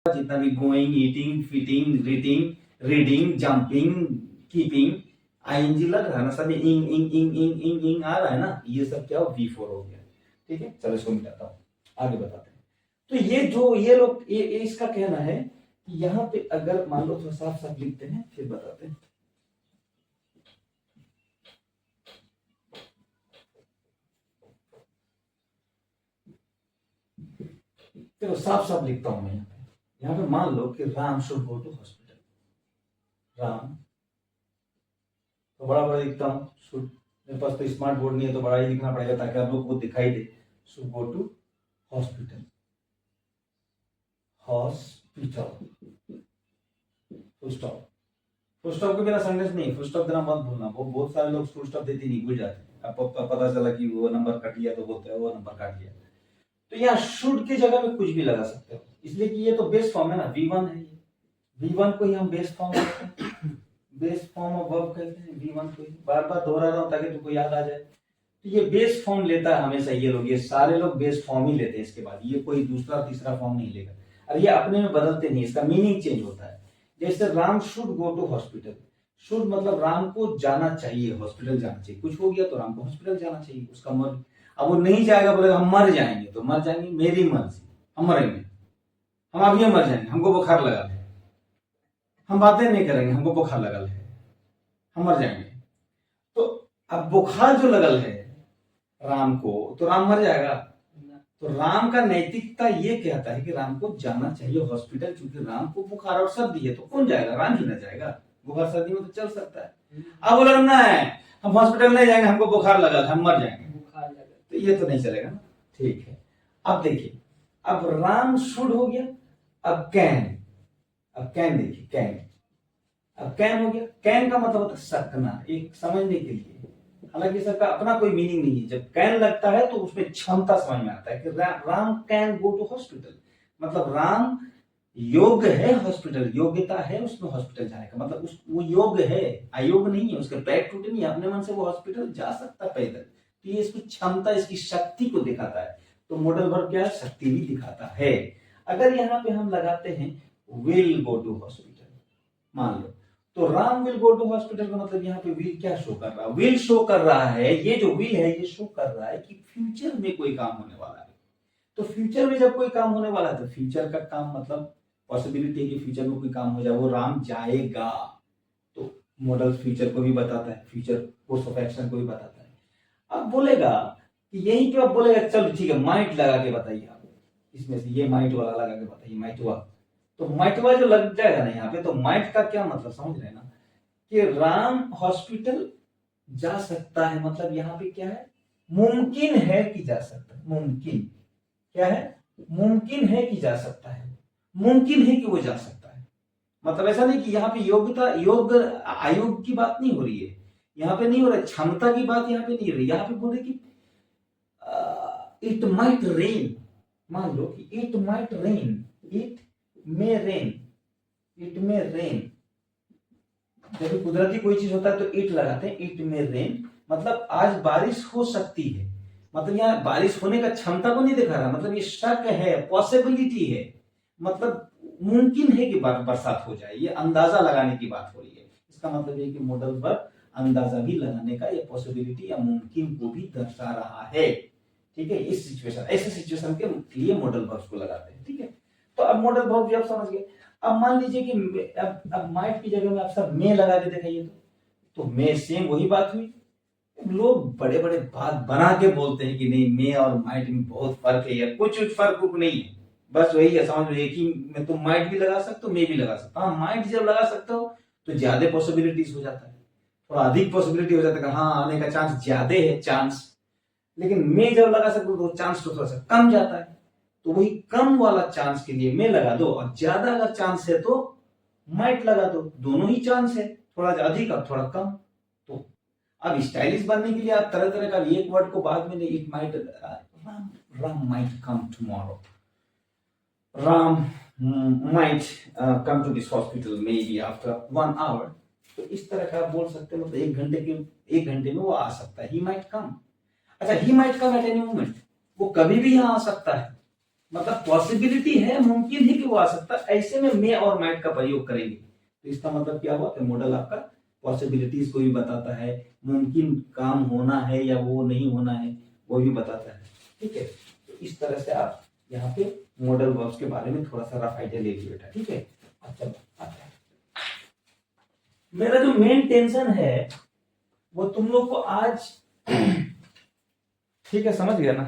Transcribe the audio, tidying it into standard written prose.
जितना भी going, eating, feeting, reading, jumping, keeping, ING लग रहा है ना, सभी इंग इंग इंग इंग इंग इंग आ रहा है ना, ये सब क्या हो, V4 हो गया। ठीक है, चलो इसको मिटाता हूँ, आगे बताते हैं। तो ये लोग ये इसका कहना है कि यहाँ पे अगर मान लो थोड़ा साफ साफ लिखते हैं फिर बताते हैं। चलो साफ साफ लिखता हूं मैं यहाँ पे मान लो कि Ram should go to hospital. Ram, तो बड़ा बड़ा लिखता हूँ शुड, मेरे पास तो स्मार्ट बोर्ड नहीं है तो बड़ा ही लिखना पड़ेगा ताकि आप लोग को दिखाई दे। Should go to hospital, hospital, full stop. Full stop के बिना सेंटेंस नहीं, फुल स्टॉप देना मत भूलना, वो बहुत सारे लोग फुल स्टॉप देते नहीं, भूल जाते हैं। अब पता चला कि वो नंबर कट गया तो बोलते हैं वो नंबर काट गया। तो यहाँ शुड की जगह में कुछ भी लगा सकते हो, इसलिए कि ये तो बेस फॉर्म है ना, V1 है ये। V1 को ही हम बेस फॉर्म कहते हैं, बेस फॉर्म ऑफ वर्ब कहते हैं V1 को ही। बार बार दोहरा रहा हूं ताकि तुमको याद आ जाए। तो ये बेस फॉर्म लेता है हमेशा, ये लोग, ये सारे लोग बेस फॉर्म ही लेते हैं, इसके बाद ये कोई दूसरा तीसरा फॉर्म नहीं लेगा। और ये अपने में बदलते नहीं, इसका मीनिंग चेंज होता है। जैसे Ram should go to hospital, should मतलब राम को जाना चाहिए, हॉस्पिटल जाना चाहिए, कुछ हो गया तो राम को हॉस्पिटल जाना चाहिए, उसका मर। अब वो नहीं जाएगा, बोलेगा हम मर जाएंगे, तो मर जाएंगे, मेरी मर्जी, हम मरेंगे, हम अभी मर जाएंगे, हमको बुखार लगा है, हम बातें नहीं करेंगे, हमको बुखार लगल है, हम मर जाएंगे। तो अब बुखार जो लगल है राम को, तो राम मर जाएगा। तो राम का नैतिकता ये कहता है कि राम को जाना चाहिए हॉस्पिटल, क्योंकि राम को बुखार और सर्दी है, तो कौन जाएगा, राम ही ना जाएगा। बुखार सर्दी में तो चल सकता है। अब बोला ना है हम हॉस्पिटल नहीं जाएंगे, हमको बुखार लगा है, हम मर जाएंगे, तो ये तो नहीं चलेगा ना। ठीक है, अब देखिए, अब राम शुड हो गया, अब कैन देखिए, कैन, अब कैन हो गया। कैन का मतलब होता है सकना, एक समझने के लिए, हालांकि इसका अपना कोई मीनिंग नहीं है। जब कैन लगता है तो उसमें क्षमता समझ में आता है कि Ram can go to hospital, मतलब राम योग्य है हॉस्पिटल, योग्यता है उसमें हॉस्पिटल जाने का, मतलब वो योग्य है, अयोग्य नहीं है, उसके पैर टूटे नहीं है, अपने मन से वो हॉस्पिटल जा सकता है पैदल। तो ये इसकी क्षमता, इसकी शक्ति को दिखाता है। तो मॉडल वर्ब क्या है, शक्ति भी दिखाता है। अगर यहाँ पे हम लगाते हैं विल गो टू हॉस्पिटल, मान लो, तो Ram will go to hospital का मतलब यहाँ पे विल क्या शो कर रहा है, विल शो कर रहा है, ये जो विल है ये शो कर रहा है कि फ्यूचर में कोई काम होने वाला है। तो फ्यूचर में जब कोई काम होने वाला है तो फ्यूचर का काम मतलब पॉसिबिलिटी है कि फ्यूचर में कोई काम हो जाए, वो राम जाएगा। तो मॉडल फ्यूचर को भी बताता है, फ्यूचर कोर्स ऑफ एक्शन को भी बताता है। अब बोलेगा कि यहीं पे अब बोलेगा चलो ठीक है माइट लगा के बताइए आप, इसमें से ये माइट वाला लगा के बताइए, माइटवा। तो माइटवा जो लग जाएगा ना यहाँ पे, तो माइट का क्या मतलब समझ रहे हैं ना, कि राम हॉस्पिटल जा सकता है, मतलब यहाँ पे क्या है, मुमकिन है कि जा सकता है, मुमकिन क्या है, मुमकिन है कि जा सकता है, मुमकिन है कि वो जा सकता है। मतलब ऐसा नहीं कि यहाँ पे योग्यता, योग्य अयोग्य की बात नहीं हो रही है, यहाँ पे नहीं हो रहा है, क्षमता की बात यहाँ पे नहीं हो रही, यहाँ पे बोल रहे कि इट माइट रेन, मान लो कि it might rain, it may rain, it may rain. जब कुदरती कोई चीज होता है तो इट लगाते हैं, इट मे रेन मतलब आज बारिश हो सकती है, मतलब यहाँ बारिश होने का क्षमता को नहीं दिखा रहा, मतलब ये शक है, पॉसिबिलिटी है, मतलब मुमकिन है कि बरसात हो जाए, ये अंदाजा लगाने की बात हो रही है। इसका मतलब ये कि मॉडल पर अंदाजा भी लगाने का, ये पॉसिबिलिटी या मुमकिन को भी दर्शा रहा है। ठीक है, इस सिचुएशन, ऐसे सिचुएशन के लिए मॉडल वर्ब्स को लगाते हैं। ठीक है, तो अब मॉडल वर्ब भी आप समझ गए। अब मान लीजिए कि अब माइट की जगह में आप सब मे लगा के दिखाइए, तो मे सेम वही बात हुई। लोग बड़े बड़े बात बना के बोलते हैं कि नहीं मे और माइट में बहुत फर्क है, या कुछ फर्क नहीं है, बस वही है, समझ लो एक ही में तुम माइट भी लगा सकते हो, मे भी लगा सकते हो। हाँ, माइट जब लगा सकते हो तो ज्यादा पॉसिबिलिटीज हो जाता है, थोड़ा अधिक पॉसिबिलिटी हो जाता है, हाँ आने का चांस ज्यादा है, चांस। लेकिन मे जब लगा सकते हो तो चांस तो थोड़ा सा कम जाता है, तो वही कम वाला चांस के लिए मे लगा दो, और ज्यादा अगर चांस है तो माइट लगा दो, दोनों ही चांस है, थोड़ा अधिक और थोड़ा कम। तो अब स्टाइलिश बनने के लिए आप तरह तरह का एक वर्ड को बाद में, it might, Ram might come tomorrow, Ram might come to this hospital may be after 1 hour. तो इस तरह का आप बोल सकते हैं, मतलब एक घंटे में वो आ सकता है, ही माइट कम। अच्छा, he might come at any moment, वो कभी भी यहाँ आ सकता है, मतलब पॉसिबिलिटी है, मुमकिन है कि वो आ सकता है, ऐसे में मे और माइट का प्रयोग करेंगे। तो इसका मतलब क्या हुआ कि मॉडल आपका पॉसिबिलिटीज को भी बताता है, मुमकिन काम होना है या वो नहीं होना है वो भी बताता है। ठीक है, तो इस तरह से आप यहाँ पे मॉडल वर्ब्स के बारे में थोड़ा सा रफ आइडिया ले लीजिए बेटा। ठीक है, अच्छा आता है मेरा जो मेन टेंशन है वो तुम लोग को आज ठीक है, समझ गया ना।